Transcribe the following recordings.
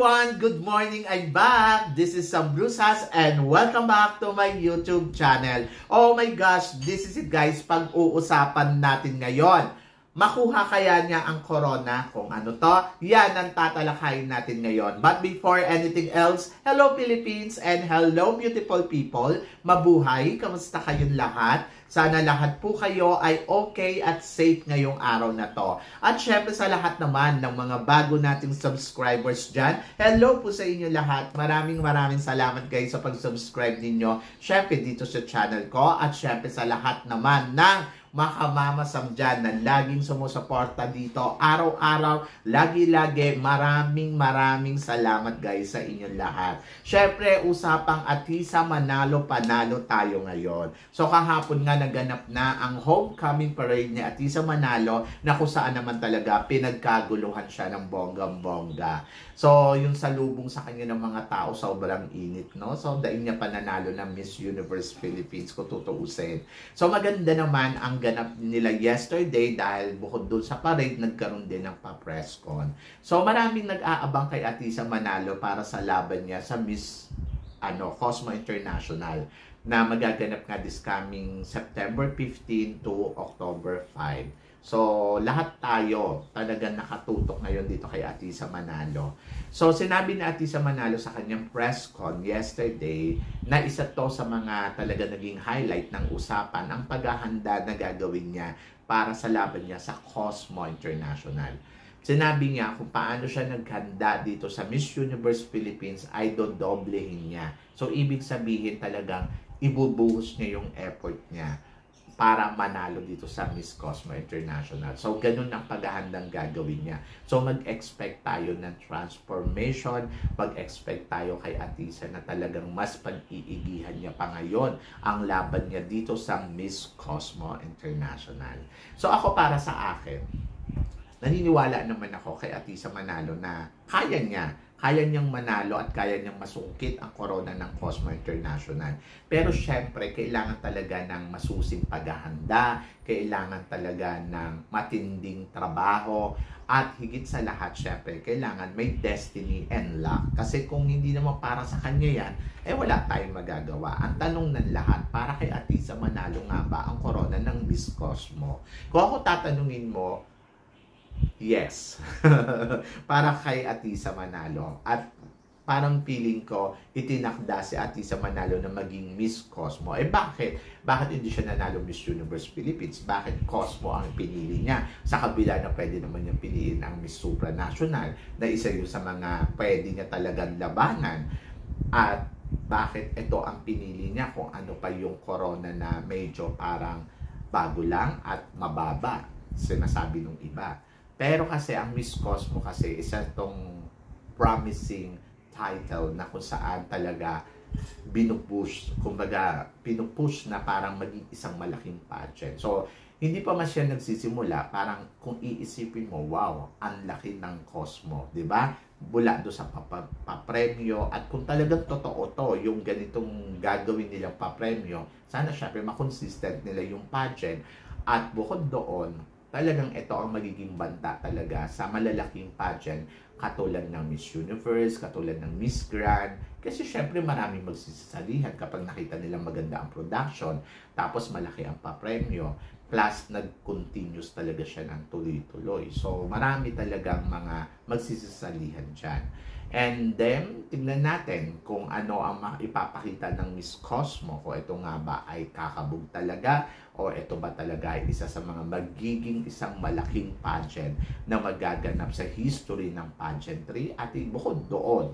everyone! Good morning! I'm back! This is Sam Brusas and welcome back to my YouTube channel. Oh my gosh! This is it guys, pag-uusapan natin ngayon. Makuha kaya niya ang corona? Kung ano to? Yan ang tatalakayin natin ngayon. But before anything else, hello Philippines and hello beautiful people. Mabuhay! Kamusta kayong lahat? Sana lahat po kayo ay okay at safe ngayong araw na to. At syempre sa lahat naman ng mga bago nating subscribers dyan, hello po sa inyo lahat. Maraming salamat guys sa pag-subscribe ninyo. Syempre dito sa channel ko at syempre sa lahat naman ng makamamasam dyan na laging sumusuporta dito araw-araw, lagi-lagi. Maraming salamat guys sa inyong lahat. Syempre, usapang Atisa Manalo, panalo tayo ngayon. So kahapon nga naganap na ang homecoming parade ni Atisa Manalo na kung saan naman talaga pinagkaguluhan siya ng bonggang-bongga. So yung salubong sa kanya ng mga tao sobrang init, no? So dahil niya pananalo ng Miss Universe Philippines kung tutuusin. So maganda naman ang ganap nila yesterday dahil bukod doon sa parade, nagkaroon din ng pa-press con. So maraming nag-aabang kay Atisa Manalo para sa laban niya sa Miss Cosmo International na magaganap nga this coming September 15 to October 5. So, lahat tayo talagang nakatutok ngayon dito kay Atisa Manalo. So, sinabi ni Atisa Manalo sa kanyang press con yesterday na isa to sa mga talaga naging highlight ng usapan ang paghahanda na gagawin niya para sa laban niya sa Cosmo International. Sinabi niya kung paano siya naghanda dito sa Miss Universe Philippines ay dodoblehin niya. So, ibig sabihin talagang ibubuhos niya yung effort niya para manalo dito sa Miss Cosmo International. So, ganun ang paghahandang gagawin niya. So, mag-expect tayo ng transformation, mag-expect tayo kay Atisa na talagang mas pag-iigihan niya pa ngayon ang laban niya dito sa Miss Cosmo International. So, ako para sa akin, naniniwala naman ako kay Atisa Manalo na kaya niyang manalo at kaya niyang masungkit ang corona ng Cosmo International. Pero syempre, kailangan talaga ng masusing paghahanda, kailangan talaga ng matinding trabaho, at higit sa lahat, syempre, kailangan may destiny and luck. Kasi kung hindi naman para sa kanya yan, wala tayong magagawa. Ang tanong ng lahat, para kay Atisa Manalo nga ba ang corona ng Miss Cosmo? Kung ako tatanungin mo, yes. Para kay Atisa Manalo. At parang feeling ko, itinakda si Atisa Manalo na maging Miss Cosmo. Bakit? Bakit hindi siya nanalo Miss Universe Philippines? Bakit Cosmo ang pinili niya? Sa kabila na pwede naman niyang piliin ang Miss Supranational na isa yun sa mga pwede niya talagang labanan. At bakit ito ang pinili niya kung ano pa yung corona na medyo parang bago lang at mababa, sinasabi nung iba. Pero kasi ang Miss Cosmo kasi isa itong promising title na kung saan talaga binupush, kumbaga pinupush na parang maging isang malaking pageant. So, hindi pa man siya nagsisimula, parang kung iisipin mo, wow, ang laki ng Cosmo, di ba? Bula do sa papremyo at kung talagang totoo to, yung ganitong gagawin nilang papremyo, sana syempre makonsistent nila yung pageant at bukod doon, talagang ito ang magiging banta talaga sa malalaking pageant katulad ng Miss Universe, katulad ng Miss Grand. Kasi syempre maraming magsisalihan kapag nakita nilang maganda ang production, tapos malaki ang papremyo, plus nag-continuous talaga siya ng tuloy-tuloy. So marami talagang mga magsisalihan dyan. And then, tingnan natin kung ano ang ipapakita ng Miss Cosmo. Kung ito nga ba ay kakabog talaga o ito ba talaga ay isa sa mga magiging isang malaking pageant na magaganap sa history ng pageantry. At bukod doon,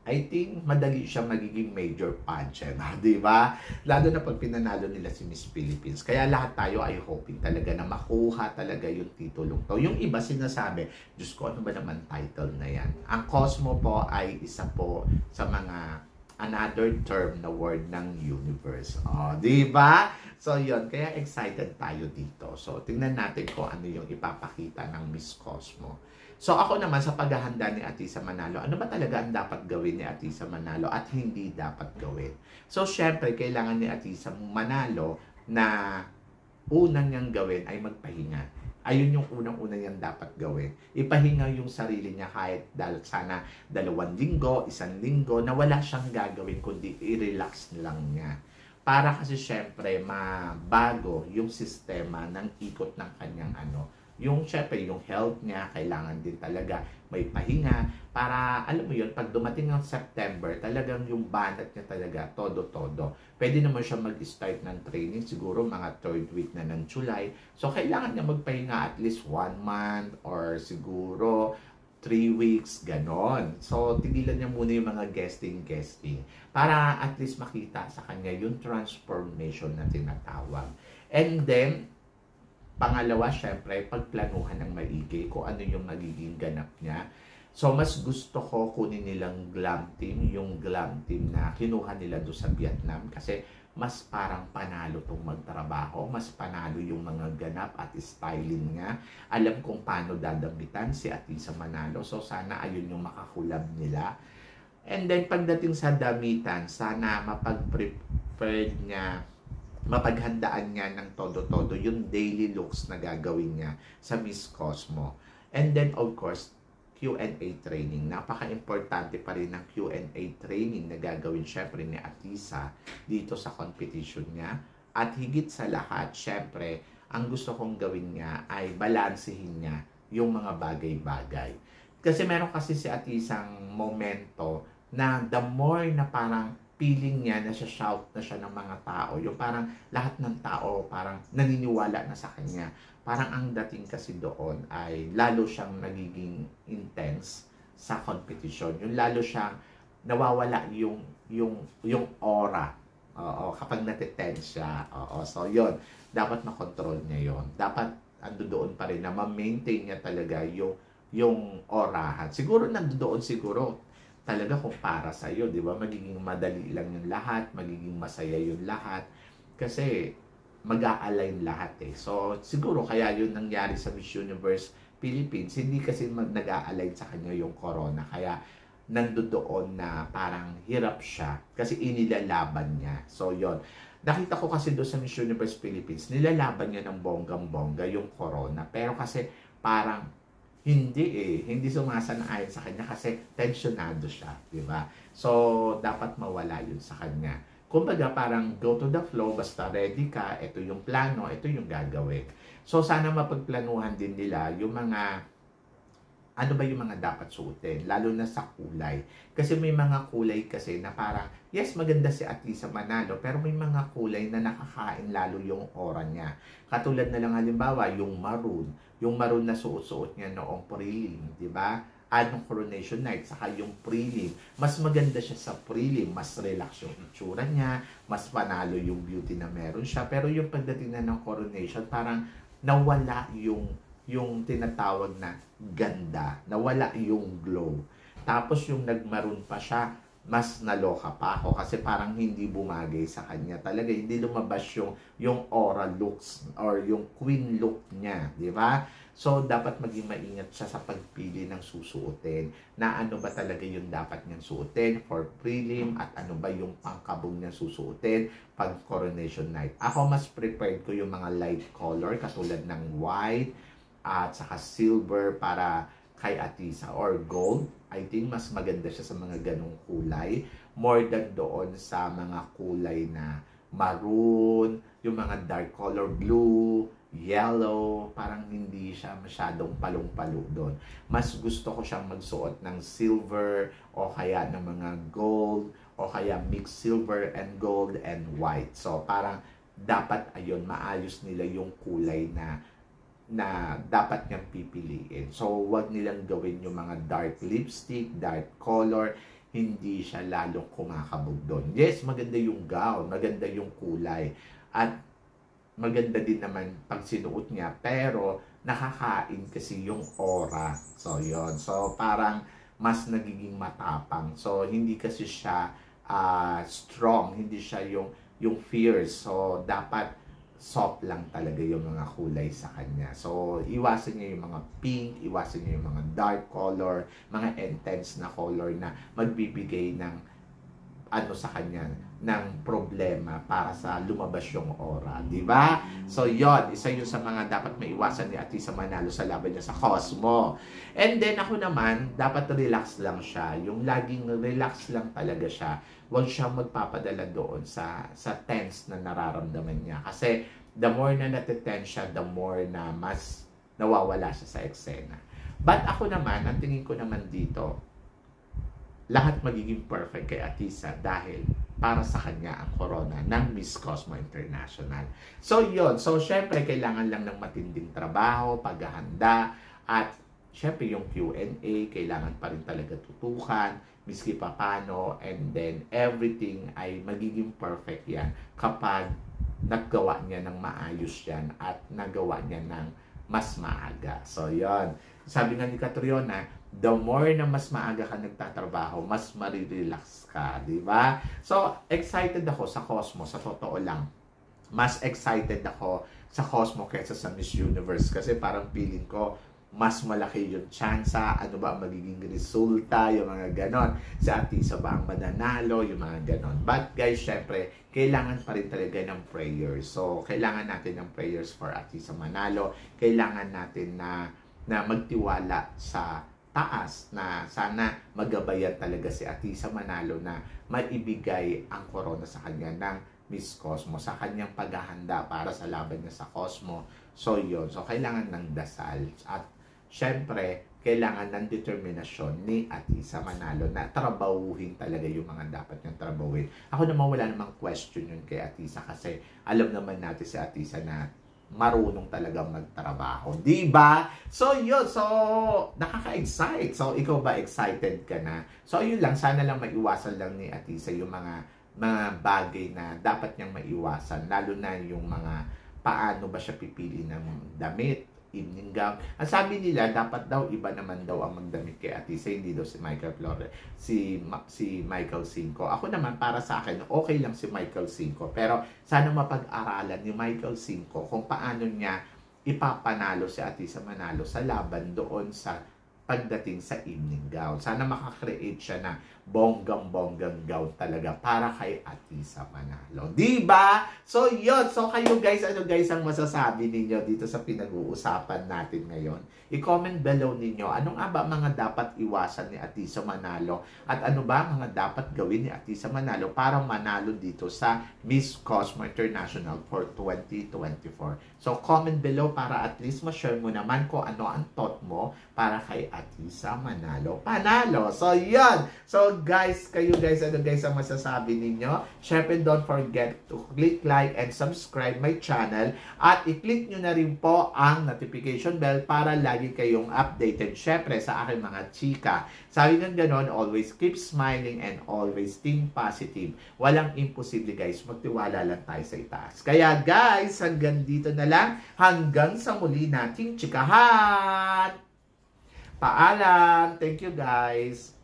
I think madali siya magiging major pageant, di ba? Lalo na pag pinanalo nila si Miss Philippines. Kaya lahat tayo ay hoping talaga na makuha talaga yung titulong to. Yung iba sinasabi, Diyos ko, ano ba naman title na yan? Ang Cosmo po ay isa po sa mga another term na word ng universe. Di ba? So, yun. Kaya excited tayo dito. So, tingnan natin kung ano yung ipapakita ng Miss Cosmo. So, ako naman sa paghahanda ni Atisa Manalo, ano ba talaga ang dapat gawin ni Atisa Manalo at hindi dapat gawin? So, syempre, kailangan ni Atisa Manalo na unang niyang gawin ay magpahinga. Ayun yung unang-una niyang dapat gawin. Ipahinga yung sarili niya kahit sana 2 linggo, 1 linggo, na wala siyang gagawin kundi i-relax lang niya. Para kasi syempre mabago yung sistema ng ikot ng kanyang yung syempre yung health niya, kailangan din talaga may pahinga para alam mo yun, pag dumating ng September, talagang yung banat niya talaga todo-todo. Pwede naman siya mag-start ng training siguro mga 3rd week na ng July. So kailangan niya magpahinga at least 1 month or siguro 3 weeks, ganon. So, tigilan niya muna yung mga guesting para at least makita sa kanya yung transformation na tinatawag. And then, pangalawa, syempre, pagplanuhan ng maigi kung ano yung magiging ganap niya. So, mas gusto ko kunin nilang glam team, yung glam team na kinuha nila doon sa Vietnam kasi mas parang panalo tong magtrabaho, mas panalo yung mga ganap at styling niya. Alam kung paano dadamitan si Atisa Manalo. So, sana ayun yung makakulab nila. And then, pagdating sa damitan, sana mapag-prepared niya, mapaghandaan niya ng todo-todo yung daily looks na gagawin niya sa Miss Cosmo. And then, of course, Q&A training. Napaka-importante pa rin ng Q&A training na gagawin syempre ni Atisa dito sa competition niya. At higit sa lahat, syempre, ang gusto kong gawin niya ay balansehin niya yung mga bagay-bagay. Kasi meron kasi si Atisang momento na the more na parang feeling niya na shout na siya ng mga tao. Yung parang lahat ng tao parang naniniwala na sa kanya. Parang ang dating kasi doon ay lalo siyang nagiging intense sa competition. Yung lalo siyang nawawala yung aura. Oo, kapag natitense siya. Oo, so yun. Dapat makontrol niya yun. Dapat ando doon pa rin na ma-maintain niya talaga yung orahan. Siguro nandoon siguro talaga kung para sa iyo, 'di ba? Magiging madali lang yung lahat, magiging masaya yung lahat kasi mag-a-align lahat eh. So, siguro kaya yun nangyari sa Miss Universe Philippines, hindi kasi nag-a-align sa kanya yung corona. Kaya nandoon na parang hirap siya kasi inilalaban niya. So, yon. Nakita ko kasi doon sa Miss Universe Philippines, nilalaban niya ng bonggang-bongga yung corona. Pero kasi parang hindi sumasang-ayon sa kanya kasi tensionado siya, di ba? So, dapat mawala yun sa kanya. Kumbaga, parang go to the flow, basta ready ka, ito yung plano, ito yung gagawin. So, sana mapagplanuhan din nila yung mga, ano ba yung mga dapat suotin, lalo na sa kulay. Kasi may mga kulay kasi na parang, yes, maganda si Atisa Manalo, pero may mga kulay na nakakain lalo yung aura niya. Katulad na lang halimbawa, yung maroon na suot-suot niya noong prelim, di ba? Anong coronation night, saka yung prelim. Mas maganda siya sa prelim, mas relax yung itsura niya, mas panalo yung beauty na meron siya. Pero yung pagdating na ng coronation, parang nawala yung tinatawag na ganda, nawala yung glow. Tapos yung nagmaroon pa siya, mas naloka pa ako kasi parang hindi bumagay sa kanya. Talaga hindi lumabas yung aura looks or yung queen look niya, di ba? So, dapat maging maingat siya sa pagpili ng susuotin. Na ano ba talaga yung dapat niyang suotin for prelim at ano ba yung pangkabong niyang susuotin pag coronation night. Ako mas prepared ko yung mga light color katulad ng white at saka silver para kay Atisa or gold. I think mas maganda siya sa mga ganong kulay more than doon sa mga kulay na maroon, yung mga dark color blue, yellow, parang hindi siya masyadong palong-palo doon. Mas gusto ko siyang magsuot ng silver o kaya ng mga gold o kaya mixed silver and gold and white. So parang dapat ayun maayos nila yung kulay na dapat niyang pipiliin. So, wag nilang gawin yung mga dark lipstick, dark color, hindi siya lalong kumakabog doon. Yes, maganda yung gown, maganda yung kulay, at maganda din naman pag sinuot niya, pero nakakain kasi yung aura. So, yon. So, parang mas nagiging matapang. So, hindi kasi siya strong, hindi siya yung fierce. So, dapat soft lang talaga yung mga kulay sa kanya. So, iwasan niya yung mga pink, iwasan niya yung mga dark color, mga intense na color na magbibigay ng ano sa kanya ng problema para sa lumabas yung aura, di ba? So yon, isa yun sa mga dapat maiwasan ni Atisa Manalo sa laban niya sa Cosmo. And then ako naman, dapat relax lang siya, yung laging relax lang talaga siya. Huwag siyang magpapadala doon sa tense na nararamdaman niya, kasi the more na natitense siya, the more na mas nawawala siya sa eksena. But ako naman, ang tingin ko naman dito, lahat magiging perfect kay Atisa dahil para sa kanya ang corona ng Miss Cosmo International. So yun, so syempre kailangan lang ng matinding trabaho, paghahanda, at syempre yung Q&A, kailangan pa rin talaga tutukan, miski pa paano, and then everything ay magiging perfect yan kapag nagawa niya ng maayos yan at nagawa niya ng mas maaga. So yun, sabi nga ni Catriona, the more na mas maaga ka nagtatrabaho, mas marirelax ka, di ba? So, excited ako sa Cosmo, sa totoo lang. Mas excited ako sa Cosmo kaysa sa Miss Universe kasi parang feeling ko mas malaki yung tsansa, ano ba ang magiging resulta, yung mga ganon. Si Atisa ba ang mananalo, yung mga ganon. But guys, syempre, kailangan pa rin talaga ng prayers. So, kailangan natin ng prayers for Atisa Manalo. Kailangan natin na magtiwala sa taas na sana magabayan talaga si Atisa Manalo na maibigay ang corona sa kanya ng Miss Cosmo sa kanyang paghahanda para sa laban niya sa Cosmo. So yun, so kailangan ng dasal at syempre kailangan ng determinasyon ni Atisa Manalo na trabahuhin talaga yung mga dapat niyang trabahuhin. Ako naman wala namang question yun kay Atisa kasi alam naman natin si Atisa na marunong talaga magtrabaho, di ba? So yun, so nakaka-excite. So ikaw ba excited ka na? So yun lang, sana lang maiwasan lang ni Atisa yung mga bagay na dapat niyang maiwasan, lalo na yung mga paano ba siya pipili ng damit, evening gown. Ang sabi nila, dapat daw iba naman daw ang magdamit kay Atisa, hindi daw si Michael Flores, si Michael Cinco. Ako naman, para sa akin, okay lang si Michael Cinco, pero sana mapag-aralan ni Michael Cinco kung paano niya ipapanalo si Atisa Manalo sa laban doon sa pagdating sa evening gown. Sana makakreate siya na bonggang-bonggang gown talaga para kay Atisa Manalo. Diba? So, yun. So, kayo guys, ano guys ang masasabi ninyo dito sa pinag-uusapan natin ngayon? I-comment below ninyo. Ano nga ba mga dapat iwasan ni Atisa Manalo? At ano ba mga dapat gawin ni Atisa Manalo para manalo dito sa Miss Cosmo International for 2024? So, comment below para at least ma-share mo naman kung ano ang thought mo para kay Atisa Manalo. Panalo! So, yun! So, guys, kayo guys, ano guys ang masasabi ninyo? Syempre, don't forget to click like and subscribe my channel at i-click nyo na rin po ang notification bell para lagi kayong updated syempre sa aking mga chika. Sabi ng ganon, always keep smiling and always think positive. Walang imposible guys, magtiwala lang tayo sa itaas. Kaya guys, hanggang dito na lang, hanggang sa muli nating chikahan! Paalam! Thank you guys!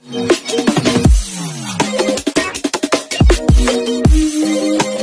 Thank you.